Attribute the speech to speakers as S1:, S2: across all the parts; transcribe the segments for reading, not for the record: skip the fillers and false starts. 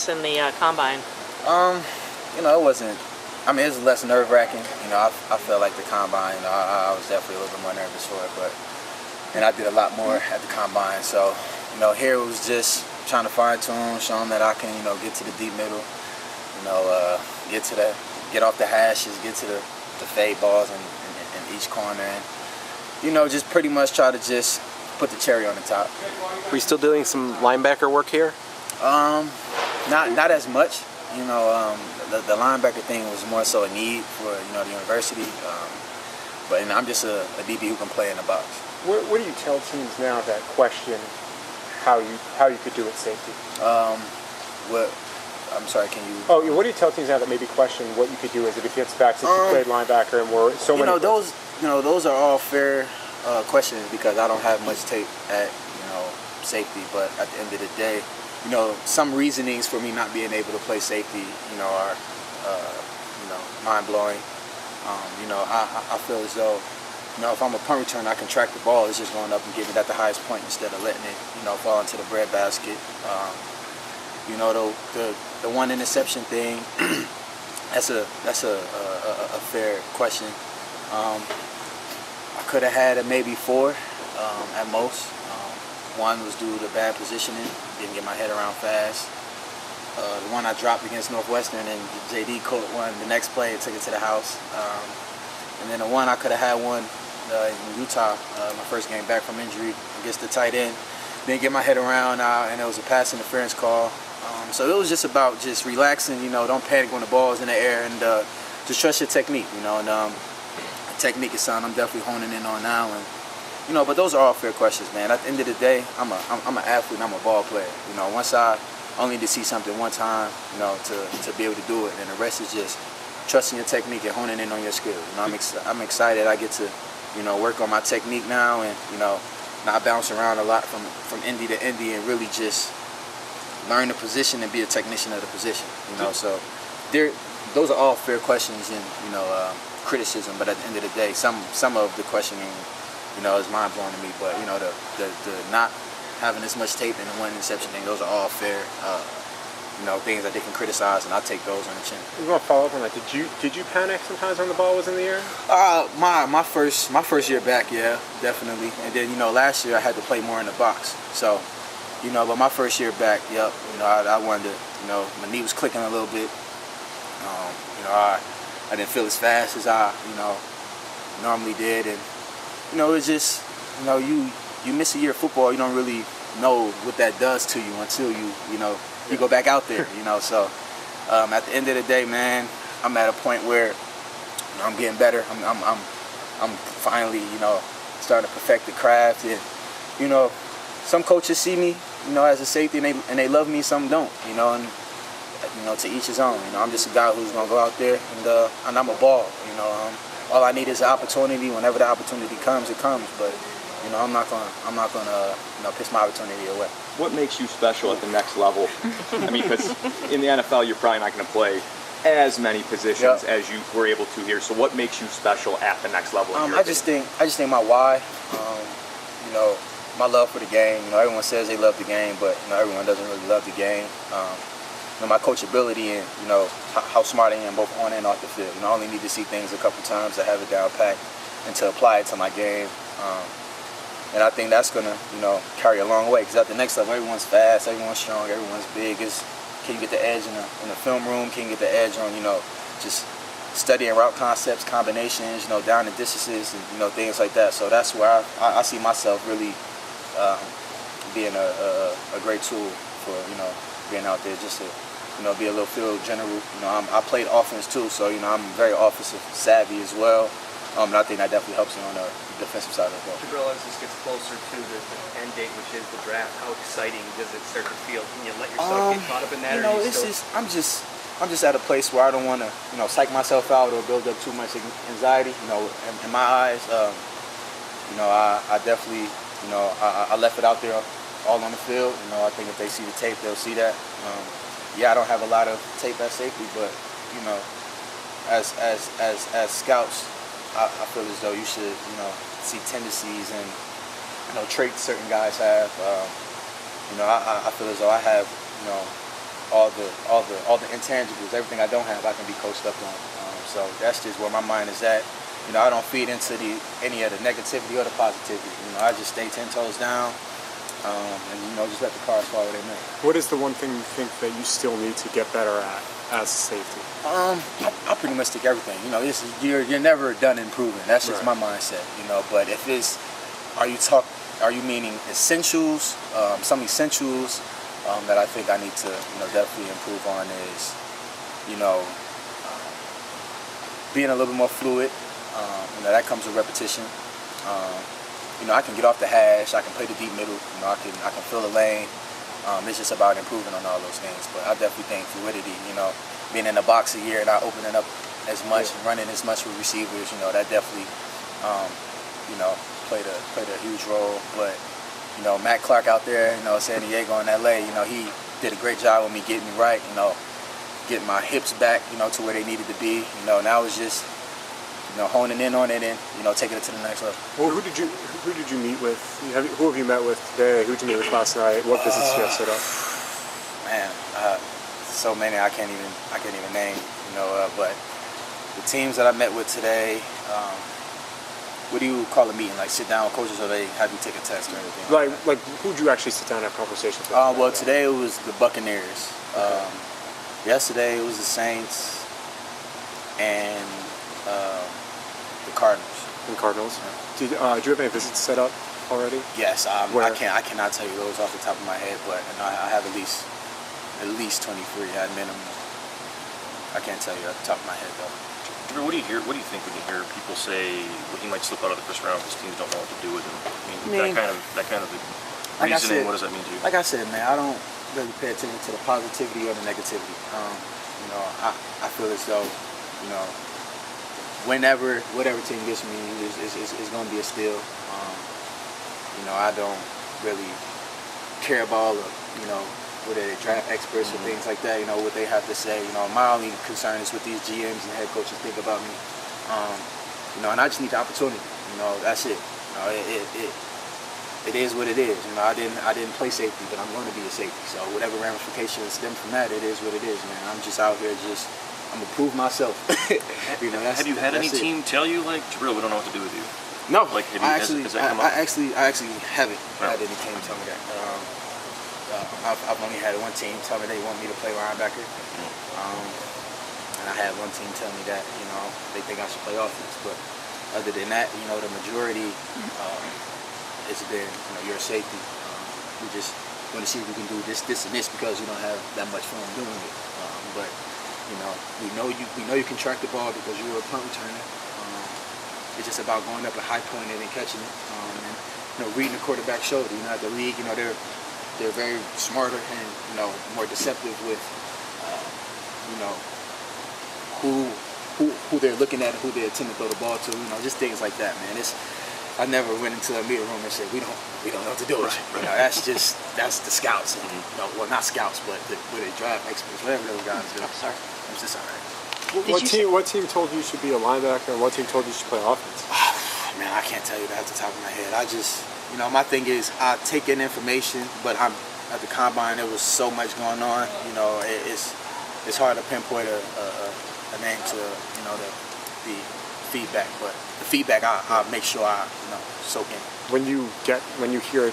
S1: practice in the combine?
S2: It wasn't. I mean, it was less nerve-wracking. I felt like the combine. I was definitely a little bit more nervous for it, and I did a lot more at the combine. So, here it was just trying to fine-tune, show them that I can, get to the deep middle, get off the hashes, get to the fade balls in each corner, and just pretty much try to just put the cherry on the top.
S3: Were you still doing some linebacker work here?
S2: Not as much. The linebacker thing was more so a need for the university, but I'm just a DB who can play in the box.
S4: What do you tell teams now that question how you could do at safety?
S2: I'm sorry, can you?
S4: Oh, what do you tell teams now that maybe question what you could do as a defensive back since you played linebacker and were so many?
S2: Those are all fair questions because I don't have much tape at safety, but at the end of the day, some reasonings for me not being able to play safety, are mind blowing. I feel as though, if I'm a punt returner, I can track the ball. It's just going up and getting it at the highest point instead of letting it, fall into the breadbasket. The one interception thing, that's a fair question. I could have had maybe 4 at most. One was due to bad positioning, didn't get my head around fast. The one I dropped against Northwestern and JD caught one the next play and took it to the house. And then the one I could have had one in Utah, my first game back from injury against the tight end. Didn't get my head around and it was a pass interference call. So it was just about just relaxing, don't panic when the ball is in the air and just trust your technique, and technique is something I'm definitely honing in on now. And but those are all fair questions, man. At the end of the day, I'm an athlete and I'm a ball player. Once I only need to see something one time, to be able to do it, and the rest is just trusting your technique and honing in on your skills. I'm excited. I get to, work on my technique now, and not bounce around a lot from Indy to Indy, and really just learn the position and be a technician of the position. So those are all fair questions and criticism. But at the end of the day, some of the questioning, is mind blowing to me. But the not having as much tape and the one interception thing, those are all fair. Things that they can criticize, and I take those on the chin.
S4: You want to follow up on that? Did you panic sometimes when the ball was in the air?
S2: My first year back, yeah, definitely. And then last year I had to play more in the box. So, but my first year back, yep. I wanted to, my knee was clicking a little bit. I didn't feel as fast as I normally did, and it was just you miss a year of football, you don't really know what that does to you until you go back out there, So at the end of the day, man, I'm at a point where I'm getting better. I'm finally starting to perfect the craft, and some coaches see me as a safety and they love me, some don't, and to each his own. I'm just a guy who's gonna go out there and I'm a ball. All I need is an opportunity. Whenever the opportunity comes, it comes. But I'm not gonna piss my opportunity away.
S5: What makes you special at the next level? I mean, because in the NFL, you're probably not going to play as many positions as you were able to here. So, what makes you special at the next level?
S2: I just think my why. My love for the game. Everyone says they love the game, but everyone doesn't really love the game. My coachability and how smart I am both on and off the field. I only need to see things a couple times to have it down packed and to apply it to my game. And I think that's gonna carry a long way, because at the next level, everyone's fast, everyone's strong, everyone's big. Can you get the edge in the film room? Can you get the edge on just studying route concepts, combinations, down the distances, and things like that. So that's where I see myself really being a great tool for being out there, just to be a little field general. I played offense too, so I'm very offensive savvy as well. And I think that definitely helps me on the defensive side of the ball.
S6: Jabrill, as this gets closer to the end date, which is the draft, how exciting does it start to feel? Can you let yourself get caught up in that?
S2: I'm just at a place where I don't want to psych myself out or build up too much anxiety. In my eyes, I definitely I left it out there all on the field. I think if they see the tape, they'll see that. I don't have a lot of tape at safety, but as scouts, I feel as though you should, see tendencies and, traits certain guys have. I feel as though I have, all the intangibles, everything I don't have, I can be coached up on. So that's just where my mind is at. You know, I don't feed into any of the negativity or the positivity. You know, I just stay 10 toes down, and you know, just let the cards fall where they may.
S4: What is the one thing you think that you still need to get better at as a safety?
S2: I pretty much take everything. You know, you're never done improving. That's just my mindset. You know, but if it's, are you meaning essentials? Some essentials that I think I need to, you know, definitely improve on is, you know, being a little bit more fluid. You know, that comes with repetition. You know, I can get off the hash. I can play the deep middle. You know, I can fill the lane. It's just about improving on all those things. But I definitely think fluidity. You know, being in the box a year, not opening up as much, and running as much with receivers. You know, that definitely, you know, played a huge role. But you know, Matt Clark out there, you know, San Diego and LA, you know, he did a great job with me getting me right. You know, getting my hips back, you know, to where they needed to be. You know, now it's just, you know, honing in on it and, you know, taking it to the next level.
S4: Well, who did you meet with? Who have you met with today? Who did you meet with last night? What visits did you have set up?
S2: Man, so many I can't even name. You know, but the teams that I met with today. What do you call a meeting? Like sit down with coaches, or they have you take a test or anything?
S4: Like who'd you actually sit down and have conversations with?
S2: Well, today it was the Buccaneers. Okay. Yesterday it was the Saints and the Cardinals.
S4: The Cardinals. Yeah. Do you have any visits set up already?
S2: Yes. I cannot tell you those off the top of my head, but you know, I have at least 23 at minimum. I can't tell you off the top of my head though.
S1: What do you hear? What do you think when you hear people say, "Well, he might slip out of the first round because teams don't know what to do with him"? I mean, that kind of reasoning. What does that mean to you?
S2: Like I said, man, I don't really pay attention to the positivity or the negativity. You know, I feel as though, you know, whatever team gets me is going to be a steal. You know, I don't really care about all the, you know, whether they draft experts or things like that, you know, what they have to say. You know, my only concern is what these GMs and head coaches think about me. You know, and I just need the opportunity. You know, that's it. You know, it is what it is. You know, I didn't play safety, but I'm going to be a safety. So whatever ramifications stem from that, it is what it is, man. I'm just out here I'm gonna prove myself. You know,
S1: have you had any team tell you, like, Jabrill, we don't know what to do with you?
S2: No,
S1: like, I actually
S2: haven't had any team tell me that. I've only had one team tell me they want me to play linebacker, and I had one team tell me that, you know, they think I should play offense. But other than that, you know, the majority it's been, you know, you're a safety. We just want to see if we can do this, and this because we don't have that much fun doing it. But you know, we know you can track the ball because you were a punt returner. It's just about going up a high point and then catching it, and you know, reading the quarterback's shoulder. You know, at the league, you know, they're very smarter and, you know, more deceptive with you know, who they're looking at, who they intend to throw the ball to. You know, just things like that, man. I never went into a meeting room and said we don't know what to do with you. You know, that's the scouts, and you know, well, not scouts, but where they draft experts, whatever those guys do. I'm sorry, I'm just alright.
S4: What team told you you should be a linebacker, and what team told you you should play offense?
S2: Man, I can't tell you that off the top of my head. I just, you know, my thing is I take in information, but I'm at the combine. There was so much going on. You know, it's hard to pinpoint a name to, you know, the feedback, but the feedback I make sure I, you know, soak in.
S4: When you hear a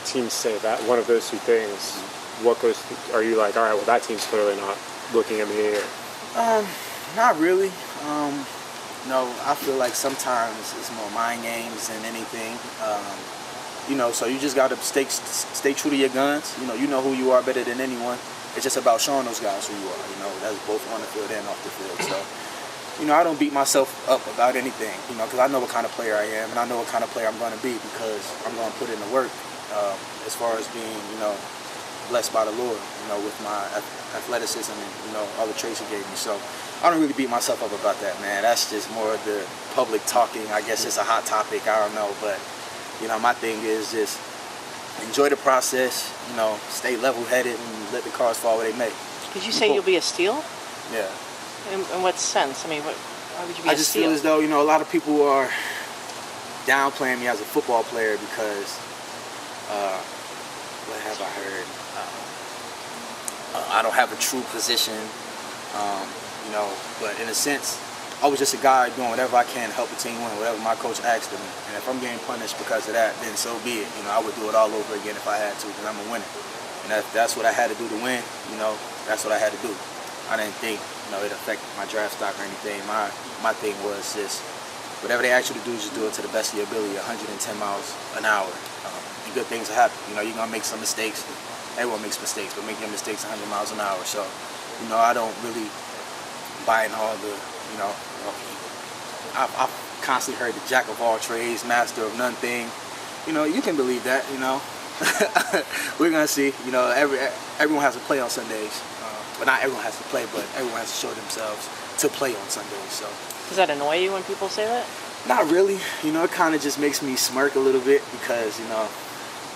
S4: team say that one of those two things, what goes? Are you like, all right, well, that team's clearly not looking at me here?
S2: Not really. No, I feel like sometimes it's more mind games than anything. You know, so you just gotta stay true to your guns. You know who you are better than anyone. It's just about showing those guys who you are. You know, that's both on the field and off the field. So, you know, I don't beat myself up about anything. You know, because I know what kind of player I am, and I know what kind of player I'm going to be because I'm going to put in the work. As far as being, you know, blessed by the Lord, you know, with my athleticism and, you know, all the traits He gave me. So I don't really beat myself up about that, man. That's just more of the public talking. I guess it's a hot topic. I don't know, but you know, my thing is just enjoy the process. You know, stay level-headed and let the cards fall where they may.
S7: Did you say you'll be a steal?
S2: Yeah.
S7: In what sense? I mean, why would you be a steal?
S2: I just feel as though, you know, a lot of people are downplaying me as a football player because what have I heard? I don't have a true position, but in a sense, I was just a guy doing whatever I can to help the team win, whatever my coach asked of me. And if I'm getting punished because of that, then so be it. I would do it all over again if I had to, because I'm a winner. And that's what I had to do to win. That's what I had to do. I didn't think, it affected my draft stock or anything. My thing was just, whatever they ask you to do, just do it to the best of your ability, 110 miles an hour. And good things will happen. You're going to make some mistakes. Everyone makes mistakes, but make your mistakes 100 miles an hour. So, I don't really buy in all the, I've constantly heard the jack of all trades, master of none thing. You can believe that, We're going to see. Everyone has to play on Sundays. But not everyone has to play, but everyone has to show themselves to play on Sundays. So,
S7: does that annoy you when people say that?
S2: Not really. It kind of just makes me smirk a little bit because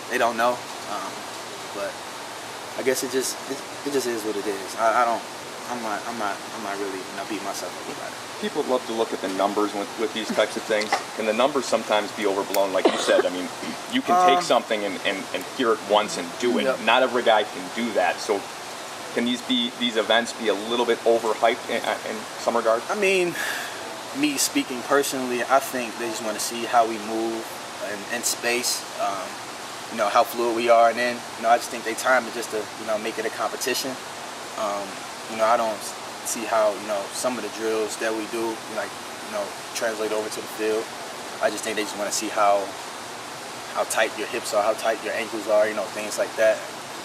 S2: they don't know. But I guess it just is what it is. I'm not really beating myself up about it.
S5: People love to look at the numbers with these types of things. Can the numbers sometimes be overblown? Like you said, I mean, you can take something and hear it once and do it.
S2: Yep.
S5: Not every guy can do that. So can these events be a little bit overhyped in some regard?
S2: I mean, me speaking personally, I think they just want to see how we move in space, how fluid we are. And then, I just think they time it just to, make it a competition. I don't see how, some of the drills that we do, translate over to the field. I just think they just want to see how tight your hips are, how tight your ankles are, things like that.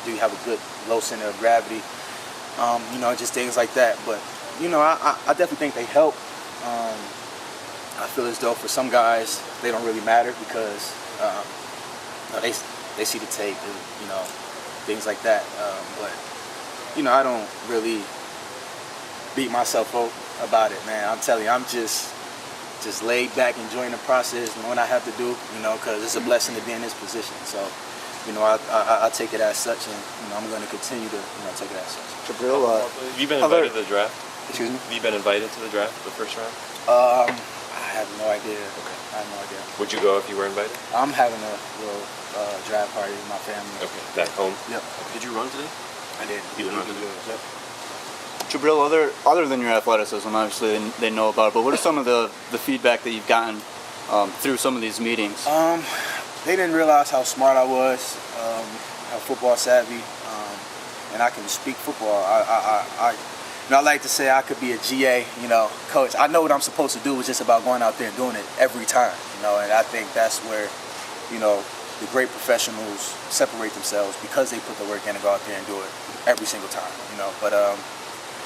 S2: Do you have a good low center of gravity? Just things like that. But, I definitely think they help. I feel as though for some guys, they don't really matter because they see the tape and, things like that. But, I don't really beat myself up about it, man. I'm telling you, I'm just laid back, enjoying the process and what I have to do, because it's a blessing to be in this position. So, I take it as such, and I'm going to continue to, take it as such.
S3: Jabrill,
S1: have you been invited to the draft?
S2: Excuse me?
S1: Have you been invited to the draft, the first round?
S2: I have no idea. Okay. I have no idea.
S1: Would you go if you were invited?
S2: I'm having a little draft party with my family.
S1: Okay. Back home?
S2: Yep.
S1: Did you run today?
S2: I did.
S1: You didn't run today?
S2: Yep.
S8: Jabrill, other than your athleticism, obviously they know about it, but what are some of the feedback that you've gotten through some of these meetings?
S2: They didn't realize how smart I was, how football savvy, and I can speak football. I like to say I could be a GA, coach. I know what I'm supposed to do. It's just about going out there and doing it every time, and I think that's where, the great professionals separate themselves because they put the work in and go out there and do it every single time, But,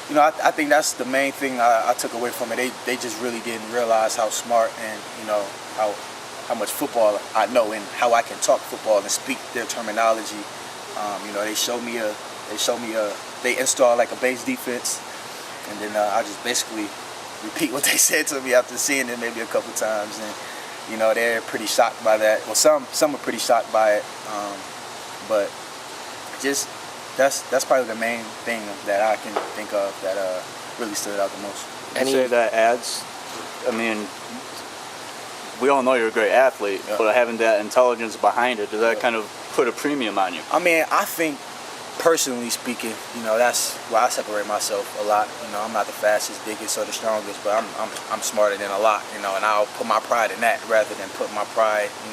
S2: I think that's the main thing I took away from it. They just really didn't realize how smart and, how much football I know and how I can talk football and speak their terminology. They install like a base defense, and then I just basically repeat what they said to me after seeing it maybe a couple times, and they're pretty shocked by that. Well, some are pretty shocked by it, but just that's probably the main thing that I can think of that really stood out the most.
S8: You say that adds, I mean, we all know you're a great athlete, but having that intelligence behind it, does that kind of put a premium on you? I
S2: mean, I think, personally speaking, that's why I separate myself a lot. I'm not the fastest, biggest, or the strongest, but I'm smarter than a lot, and I'll put my pride in that rather than put my pride, in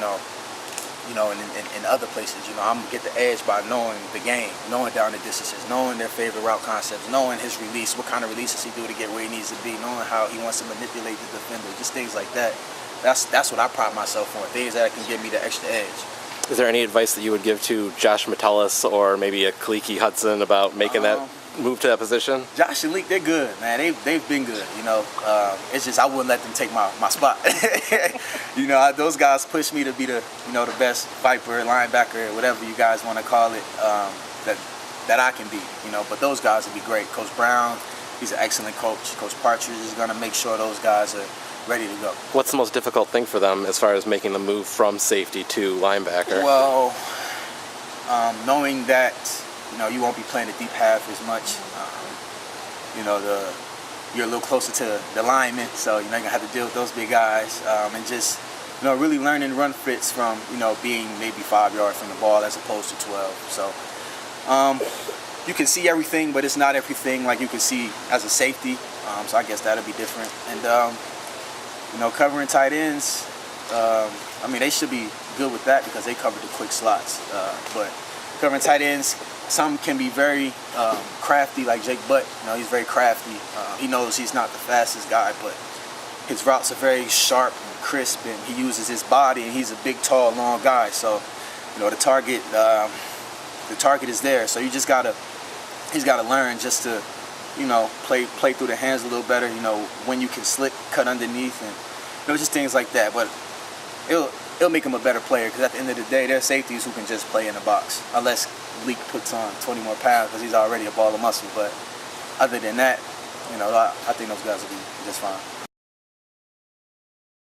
S2: other places. I'm gonna get the edge by knowing the game, knowing down the distances, knowing their favorite route concepts, knowing his release, what kind of releases he do to get where he needs to be, knowing how he wants to manipulate the defender, just things like that. That's what I pride myself on, things that can give me the extra edge.
S3: Is there any advice that you would give to Josh Metellus or maybe a Kaliki Hudson about making that move to that position? Josh and Leak, they're good, man. They've been good, It's just I wouldn't let them take my spot. Those guys push me to be the best Viper, linebacker, whatever you guys want to call it, that I can be, But those guys would be great. Coach Brown, he's an excellent coach. Coach Partridge is going to make sure those guys are ready to go. What's the most difficult thing for them as far as making the move from safety to linebacker? Well, knowing that you won't be playing the deep half as much. You're a little closer to the linemen, so you're not gonna have to deal with those big guys, and just really learning run fits from being maybe 5 yards from the ball as opposed to 12. So
S2: you can see everything, but it's not everything like you can see as a safety. So I guess that'll be different. And you know, covering tight ends, I mean, they should be good with that because they cover the quick slots. But covering tight ends, some can be very crafty, like Jake Butt. You know, he's very crafty. He knows he's not the fastest guy, but his routes are very sharp and crisp, and he uses his body, and he's a big, tall, long guy. So, you know, the target is there. So he's gotta learn just to, you know, play through the hands a little better. You know, when you can slick, cut underneath, and you know, just things like that. But it'll make him a better player because at the end of the day, there are safeties who can just play in the box, unless Leak puts on 20 more pounds because he's already a ball of muscle. But other than that, you know, I think those guys will be just fine.